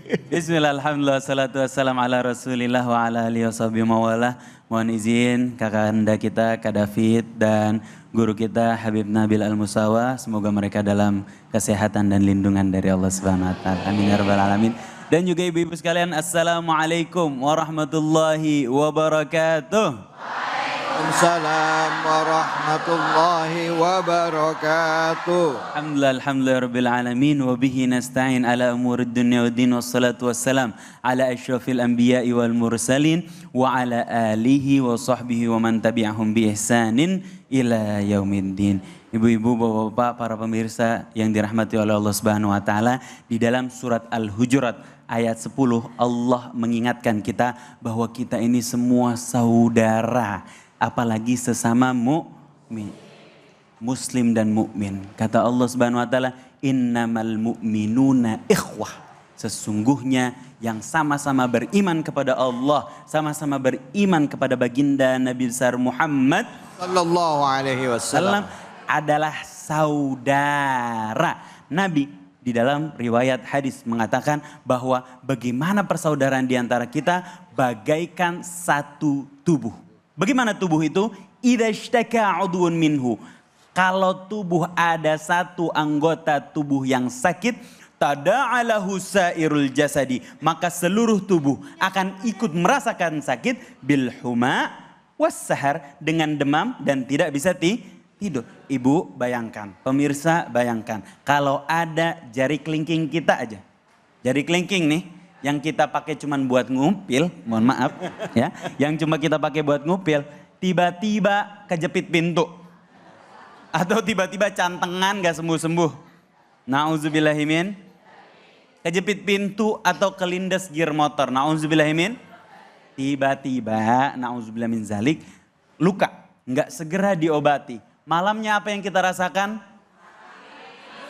Bismillah, alhamdulillah, salatu wassalam ala rasulillah wa ala alihi wa sahbihi mawalah. Mohon izin kakak anda kita, Kak David dan guru kita Habib Nabil Al-Musawa. Semoga mereka dalam kesehatan dan lindungan dari Allah Subhanahu wa taala. Amin ya rabbal alamin. Dan juga ibu-ibu sekalian, assalamualaikum warahmatullahi wabarakatuh. Waalaikumsalam warahmatullahi wabarakatuh. Alhamdulillah rabbil alamin wa bihi nasta'in ala umurid dunya wa din wassalatu wassalam ala asyrafil anbiya'i wal mursalin wa ala alihi wa sahbihi wa man tabi'ahum bi ihsanin ila yaumiddin. Ibu-ibu, bapak-bapak, para pemirsa yang dirahmati oleh Allah Subhanahu wa taala, di dalam surat Al-Hujurat ayat 10 Allah mengingatkan kita bahwa kita ini semua saudara. Apalagi sesama mukmin, muslim dan mukmin. Kata Allah Subhanahu wa taala, innamal mu'minuna ikhwah. Sesungguhnya yang sama-sama beriman kepada Allah, sama-sama beriman kepada baginda Nabi besar Muhammad sallallahu alaihi wasallam adalah saudara. Nabi di dalam riwayat hadis mengatakan bahwa bagaimana persaudaraan di antara kita bagaikan satu tubuh. Bagaimana tubuh itu? Idza ishtaka 'udwun minhu. Kalau tubuh ada satu anggota tubuh yang sakit, tada'alahu sairul jasadi, maka seluruh tubuh akan ikut merasakan sakit bil huma was sahar, dengan demam dan tidak bisa tidur. Ibu bayangkan, pemirsa bayangkan, kalau ada jari kelingking kita aja. Jari kelingking nih yang kita pakai cuman buat ngupil, mohon maaf ya, yang cuma kita pakai buat ngupil, tiba-tiba kejepit pintu. Atau tiba-tiba cantengan gak sembuh-sembuh. Na'udzubillahimin. Kejepit pintu atau kelindes gear motor. Na'udzubillahimin. Tiba-tiba, na'udzubillahimin zalik, luka. Gak segera diobati. Malamnya apa yang kita rasakan?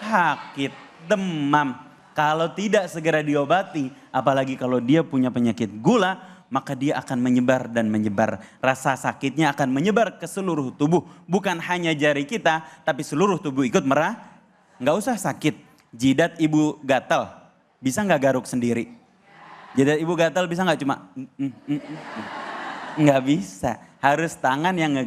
Sakit, demam. Kalau tidak segera diobati, apalagi kalau dia punya penyakit gula, maka dia akan menyebar dan menyebar. Rasa sakitnya akan menyebar ke seluruh tubuh. Bukan hanya jari kita, tapi seluruh tubuh ikut merah. Nggak usah sakit. Jidat ibu gatal, bisa nggak garuk sendiri? Jidat ibu gatal bisa nggak cuma? Nggak bisa. Harus tangan yang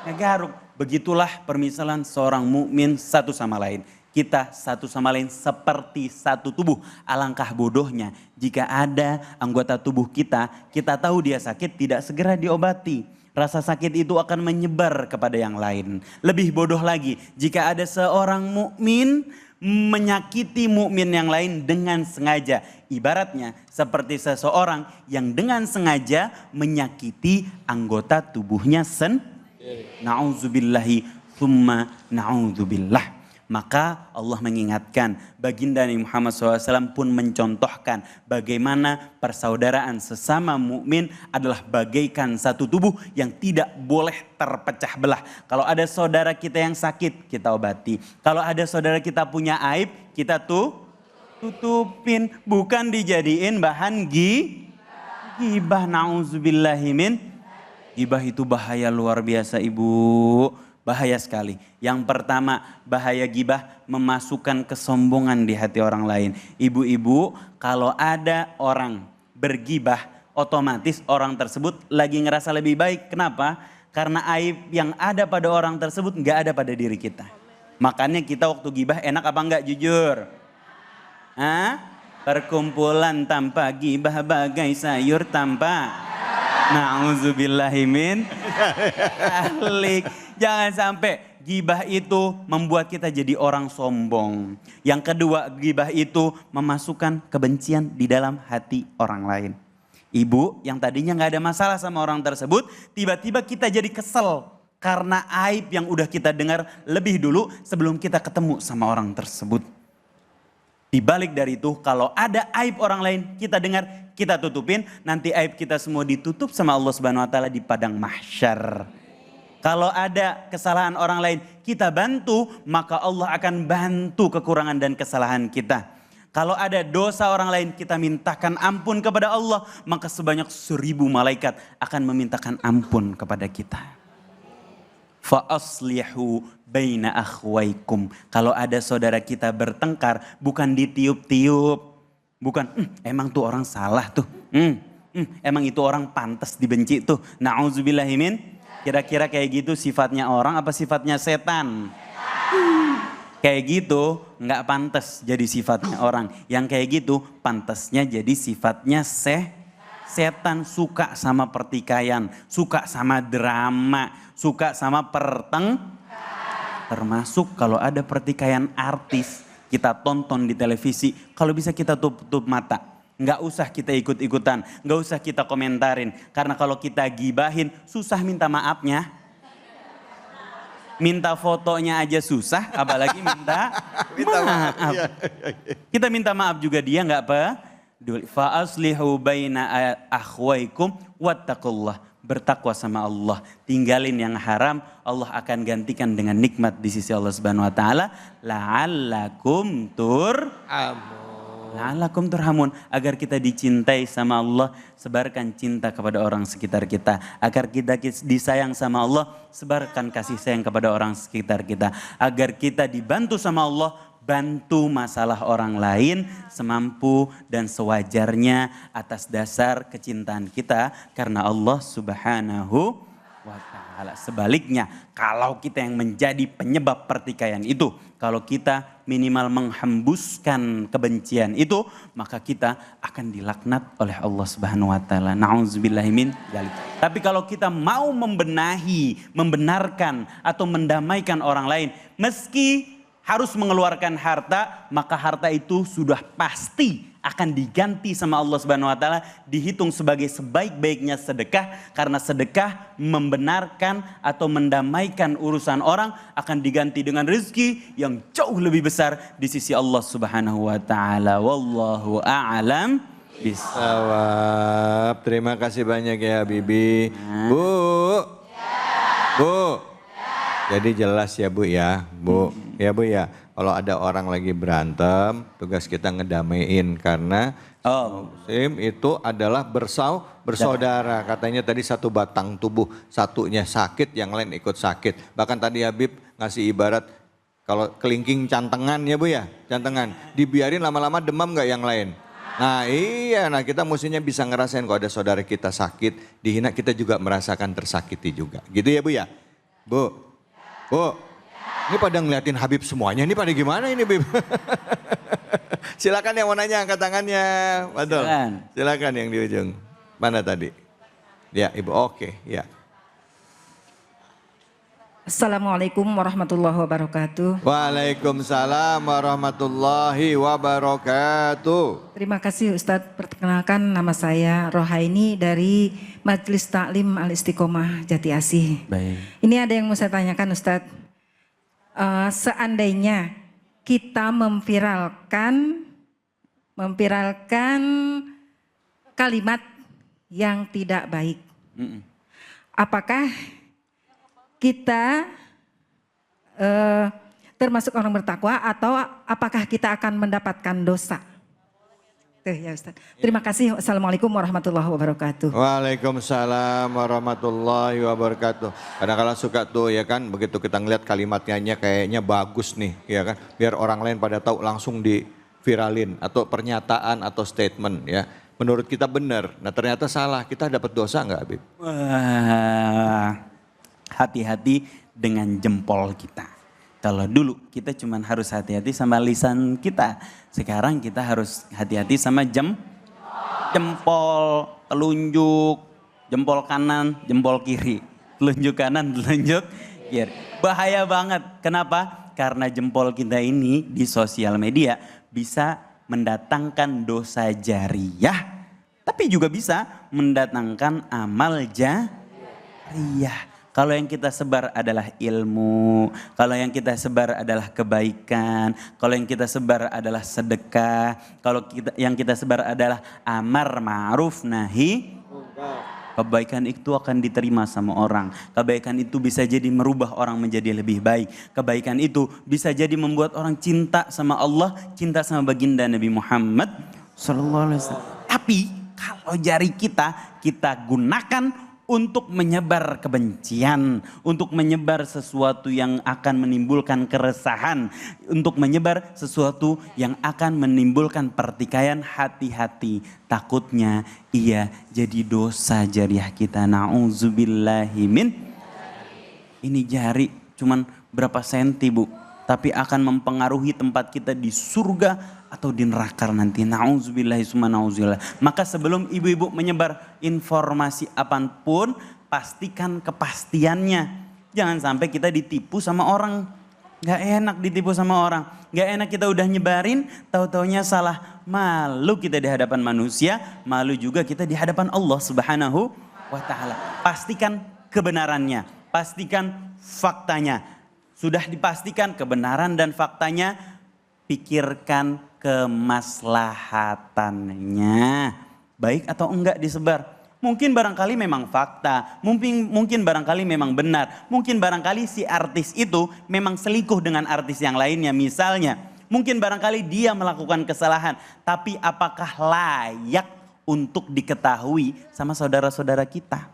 ngegaruk. Begitulah permisalan seorang mukmin satu sama lain. Kita satu sama lain seperti satu tubuh. Alangkah bodohnya jika ada anggota tubuh kita tahu dia sakit, tidak segera diobati. Rasa sakit itu akan menyebar kepada yang lain. Lebih bodoh lagi jika ada seorang mukmin menyakiti mukmin yang lain dengan sengaja. Ibaratnya seperti seseorang yang dengan sengaja menyakiti anggota tubuhnya sendiri. Na'udzubillahi thumma na'udzubillah. Maka Allah mengingatkan, baginda Nabi Muhammad SAW pun mencontohkan bagaimana persaudaraan sesama mukmin adalah bagaikan satu tubuh yang tidak boleh terpecah belah. Kalau ada saudara kita yang sakit, kita obati. Kalau ada saudara kita punya aib, kita tutupin. Bukan dijadiin bahan gibah. Na'udzubillahimin. Gibah itu bahaya luar biasa, ibu. Bahaya sekali. Yang pertama, bahaya gibah memasukkan kesombongan di hati orang lain. Ibu-ibu, kalau ada orang bergibah, otomatis orang tersebut lagi ngerasa lebih baik. Kenapa? Karena aib yang ada pada orang tersebut nggak ada pada diri kita. Makanya kita waktu gibah enak apa enggak, jujur? Hah? Perkumpulan tanpa gibah bagai sayur tanpa. Na'udzubillahimin. Jangan sampai gibah itu membuat kita jadi orang sombong. Yang kedua, gibah itu memasukkan kebencian di dalam hati orang lain. Ibu yang tadinya gak ada masalah sama orang tersebut, tiba-tiba kita jadi kesel karena aib yang udah kita dengar lebih dulu sebelum kita ketemu sama orang tersebut. Di balik dari itu, kalau ada aib orang lain kita dengar, kita tutupin, nanti aib kita semua ditutup sama Allah Subhanahu wa taala di padang mahsyar. Kalau ada kesalahan orang lain kita bantu, maka Allah akan bantu kekurangan dan kesalahan kita. Kalau ada dosa orang lain kita mintakan ampun kepada Allah, maka sebanyak 1000 malaikat akan memintakan ampun kepada kita. Fa aslihu baina akhwaikum. Kalau ada saudara kita bertengkar, bukan ditiup-tiup, Bukan, emang tuh orang salah tuh. Emang itu orang pantas dibenci tuh. Na'udzubillahimin. Kira-kira kayak gitu sifatnya orang apa sifatnya setan? Kayak gitu nggak pantas jadi sifatnya orang. Yang kayak gitu pantasnya jadi sifatnya setan. Suka sama pertikaian, suka sama drama, suka sama termasuk kalau ada pertikaian artis kita tonton di televisi, kalau bisa kita tutup mata. Nggak usah kita ikut-ikutan, nggak usah kita komentarin. Karena kalau kita gibahin, susah minta maafnya. Minta fotonya aja susah, apalagi minta maaf. Kita minta maaf juga dia nggak peduli. Fa aslihu baina akhwaikum wattaqullah. Bertakwa sama Allah, tinggalin yang haram, Allah akan gantikan dengan nikmat di sisi Allah Subhanahu wa taala. La'allakum turhamun, agar kita dicintai sama Allah, sebarkan cinta kepada orang sekitar kita. Agar kita disayang sama Allah, sebarkan kasih sayang kepada orang sekitar kita. Agar kita dibantu sama Allah, bantu masalah orang lain semampu dan sewajarnya atas dasar kecintaan kita karena Allah Subhanahu wa taala. Sebaliknya, kalau kita yang menjadi penyebab pertikaian itu, kalau kita minimal menghembuskan kebencian itu, maka kita akan dilaknat oleh Allah Subhanahu wa taala. Na'udzubillahimin dzalik. Tapi kalau kita mau membenarkan atau mendamaikan orang lain, meski harus mengeluarkan harta, maka harta itu sudah pasti akan diganti sama Allah Subhanahu wa taala, dihitung sebagai sebaik-baiknya sedekah, karena sedekah membenarkan atau mendamaikan urusan orang akan diganti dengan rezeki yang jauh lebih besar di sisi Allah Subhanahu wa taala. Wallahu a'lam bishawab. Terima kasih banyak ya Bibi. Bu. Bu. Jadi jelas ya Bu ya. Bu. Ya Bu ya. Kalau ada orang lagi berantem, tugas kita ngedamaiin karena Muslim itu adalah bersaudara. Katanya tadi satu batang tubuh, satunya sakit, yang lain ikut sakit. Bahkan tadi Habib ngasih ibarat kalau kelingking cantengan ya Bu ya, cantengan. Dibiarin lama-lama demam nggak yang lain? Nah iya, nah kita mestinya bisa ngerasain kalau ada saudara kita sakit, dihina, kita juga merasakan tersakiti juga. Gitu ya Bu ya? Bu, Bu. Ini pada ngeliatin Habib semuanya, ini pada gimana ini Bib? Silakan yang mau nanya angkat tangannya. Betul. Silakan yang di ujung. Mana tadi? Ya Ibu, oke ya. Assalamualaikum warahmatullahi wabarakatuh. Waalaikumsalam warahmatullahi wabarakatuh. Terima kasih Ustadz, perkenalkan nama saya Rohaini dari Majelis Taklim Al-Istiqomah Jati Asih. Baik. Ini ada yang mau saya tanyakan Ustadz. Seandainya kita memviralkan kalimat yang tidak baik, apakah kita termasuk orang bertakwa atau apakah kita akan mendapatkan dosa? Tuh ya Ustaz. Terima kasih. Assalamualaikum warahmatullahi wabarakatuh. Waalaikumsalam warahmatullahi wabarakatuh. Kadang-kadang suka tuh ya kan, begitu kita ngeliat kalimatnya kayaknya bagus nih ya kan. Biar orang lain pada tahu langsung diviralin atau pernyataan atau statement ya. Menurut kita benar, nah ternyata salah, kita dapat dosa nggak Habib? Hati-hati dengan jempol kita. Kalau dulu kita cuma harus hati-hati sama lisan kita. Sekarang kita harus hati-hati sama jempol, telunjuk, jempol kanan, jempol kiri. Telunjuk kanan, telunjuk kiri. Bahaya banget. Kenapa? Karena jempol kita ini di sosial media bisa mendatangkan dosa jariyah. Tapi juga bisa mendatangkan amal jariyah. Kalau yang kita sebar adalah ilmu, kalau yang kita sebar adalah kebaikan, kalau yang kita sebar adalah sedekah, kalau yang kita sebar adalah amar ma'ruf nahi, kebaikan itu akan diterima sama orang. Kebaikan itu bisa jadi merubah orang menjadi lebih baik. Kebaikan itu bisa jadi membuat orang cinta sama Allah, cinta sama baginda Nabi Muhammad sallallahu alaihi wasallam. Tapi kalau jari kita gunakan untuk menyebar kebencian, untuk menyebar sesuatu yang akan menimbulkan keresahan, untuk menyebar sesuatu yang akan menimbulkan pertikaian. Hati-hati, takutnya ia jadi dosa jariah kita. Na'udzubillahimin. Ini jari cuman berapa senti Bu, tapi akan mempengaruhi tempat kita di surga atau di neraka nanti. Na'udzubillahi summa na'udzubillah. Maka sebelum ibu-ibu menyebar informasi apapun, pastikan kepastiannya. Jangan sampai kita ditipu sama orang. Gak enak ditipu sama orang. Gak enak kita udah nyebarin, tahu-taunya salah. Malu kita di hadapan manusia, malu juga kita di hadapan Allah Subhanahu wa ta'ala. Pastikan kebenarannya, pastikan faktanya. Sudah dipastikan kebenaran dan faktanya, pikirkan kemaslahatannya. Baik atau enggak disebar. Mungkin barangkali memang fakta, mungkin barangkali memang benar. Mungkin barangkali si artis itu memang selingkuh dengan artis yang lainnya misalnya. Mungkin barangkali dia melakukan kesalahan. Tapi apakah layak untuk diketahui sama saudara-saudara kita?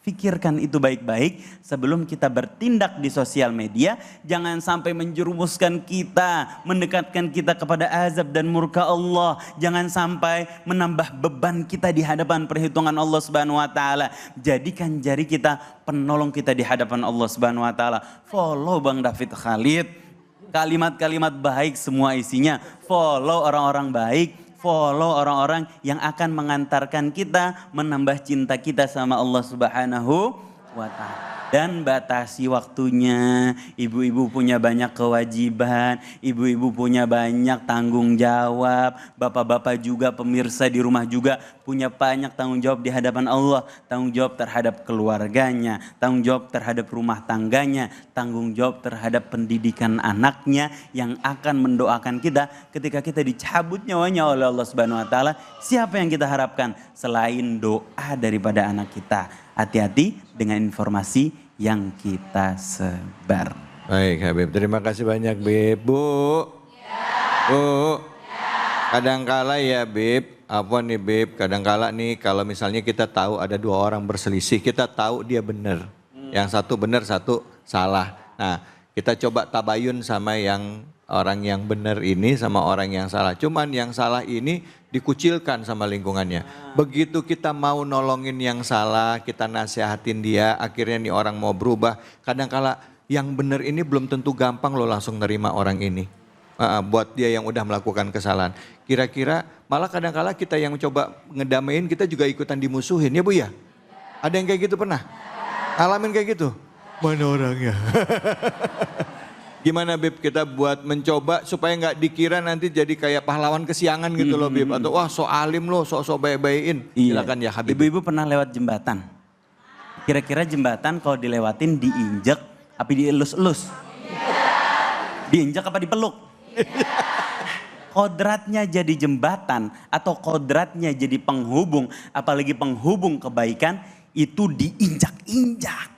Pikirkan itu baik-baik sebelum kita bertindak di sosial media. Jangan sampai menjerumuskan kita, mendekatkan kita kepada azab dan murka Allah. Jangan sampai menambah beban kita di hadapan perhitungan Allah Subhanahu wa taala. Jadikan jari kita penolong kita di hadapan Allah Subhanahu wa taala. Follow Bang David Khalid. Kalimat-kalimat baik semua isinya. Follow orang-orang baik. Follow orang-orang yang akan mengantarkan kita menambah cinta kita sama Allah Subhanahu wa ta'ala. Dan batasi waktunya. Ibu-ibu punya banyak kewajiban, ibu-ibu punya banyak tanggung jawab. Bapak-bapak juga, pemirsa di rumah juga punya banyak tanggung jawab di hadapan Allah. Tanggung jawab terhadap keluarganya, tanggung jawab terhadap rumah tangganya, tanggung jawab terhadap pendidikan anaknya yang akan mendoakan kita ketika kita dicabut nyawanya oleh Allah Subhanahu wa taala. Siapa yang kita harapkan selain doa daripada anak kita? Hati-hati dengan informasi yang kita sebar. Baik Habib, terima kasih banyak Bib. Bu, Bu, kadangkala ya Bib, apa nih Bib, kadangkala nih kalau misalnya kita tahu ada dua orang berselisih, kita tahu dia benar. Yang satu benar, satu salah. Nah, kita coba tabayun sama yang orang yang benar ini sama orang yang salah. Cuman yang salah ini dikucilkan sama lingkungannya. Begitu kita mau nolongin yang salah, kita nasihatin dia, akhirnya nih orang mau berubah. Kadangkala yang benar ini belum tentu gampang lo langsung nerima orang ini. Buat dia yang udah melakukan kesalahan. Kira-kira malah kadangkala kita yang coba ngedamein kita juga ikutan dimusuhin ya Bu ya? Ada yang kayak gitu pernah? Alamin kayak gitu? Mana orangnya? Gimana Bib kita buat mencoba supaya nggak dikira nanti jadi kayak pahlawan kesiangan gitu loh Bib. Atau wah so alim loh, so baik-baikin. Silakan ya Habib. Ibu-ibu pernah lewat jembatan. Kira-kira jembatan kalau dilewatin diinjek apa dielus-elus? Diinjek apa dipeluk? Kodratnya jadi jembatan atau kodratnya jadi penghubung, apalagi penghubung kebaikan itu diinjak-injak.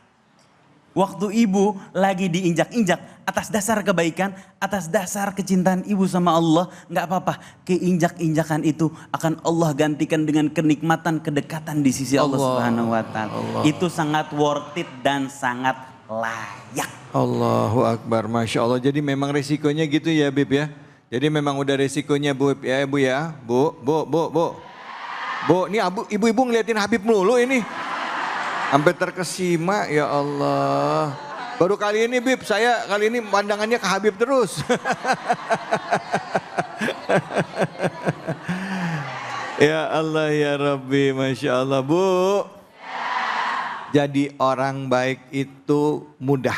Waktu ibu lagi diinjak-injak atas dasar kebaikan, atas dasar kecintaan ibu sama Allah, nggak apa-apa. Keinjak-injakan itu akan Allah gantikan dengan kenikmatan, kedekatan di sisi Allah Subhanahu wa taala. Itu sangat worth it dan sangat layak. Allahu Akbar, Masya Allah. Jadi memang resikonya gitu ya Bib ya. Jadi memang udah resikonya Bu ya Bu ya. Bu, ini ibu-ibu ngeliatin Habib melulu ini. Sampai terkesima ya Allah. Baru kali ini Bib, saya kali ini pandangannya ke Habib terus. Ya Allah ya Rabbi, Masya Allah Bu. Jadi orang baik itu mudah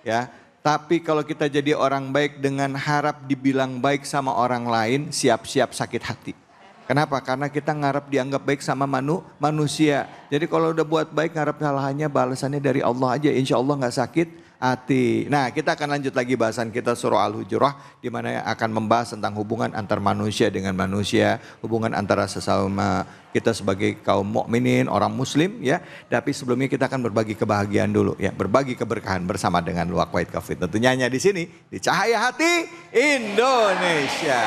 ya. Tapi kalau kita jadi orang baik dengan harap dibilang baik sama orang lain, siap-siap sakit hati. Kenapa? Karena kita ngarep dianggap baik sama manusia. Jadi kalau udah buat baik ngarep salahnya balasannya dari Allah aja. Insya Allah gak sakit hati. Nah kita akan lanjut lagi bahasan kita surah Al-Hujurat. Di mana akan membahas tentang hubungan antar manusia dengan manusia. Hubungan antara sesama kita sebagai kaum mukminin, orang muslim ya. Tapi sebelumnya kita akan berbagi kebahagiaan dulu ya. Berbagi keberkahan bersama dengan Luwak Wahid Kafid. Tentunya hanya di sini di Cahaya Hati Indonesia.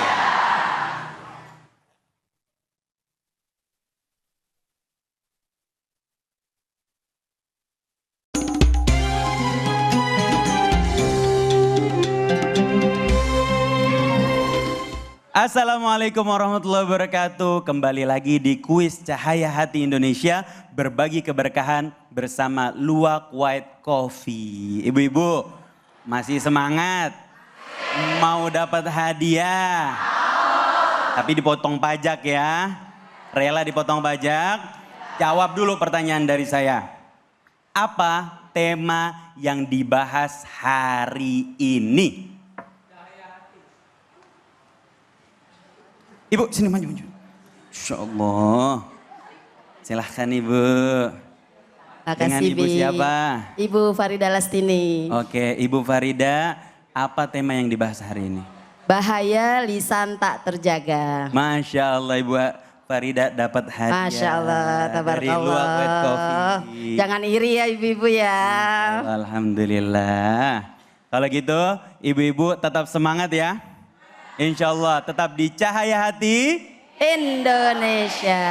Assalamualaikum warahmatullahi wabarakatuh. Kembali lagi di kuis Cahaya Hati Indonesia. Berbagi keberkahan bersama Luwak White Coffee. Ibu-ibu masih semangat? Mau dapat hadiah? Tapi dipotong pajak ya. Rela dipotong pajak? Jawab dulu pertanyaan dari saya. Apa tema yang dibahas hari ini? Ibu, sini maju. Insya Allah. Silahkan Ibu. Dengan Makasih, Ibu siapa? Ibu Farida Lastini. Oke, Ibu Farida, apa tema yang dibahas hari ini? Bahaya lisan tak terjaga. Masya Allah Ibu Farida dapat hadiah. Masya Allah, dari Luwak White Coffee. Jangan iri ya ibu-ibu ya. Alhamdulillah. Kalau gitu, ibu-ibu tetap semangat ya. Insya Allah tetap di Cahaya Hati Indonesia.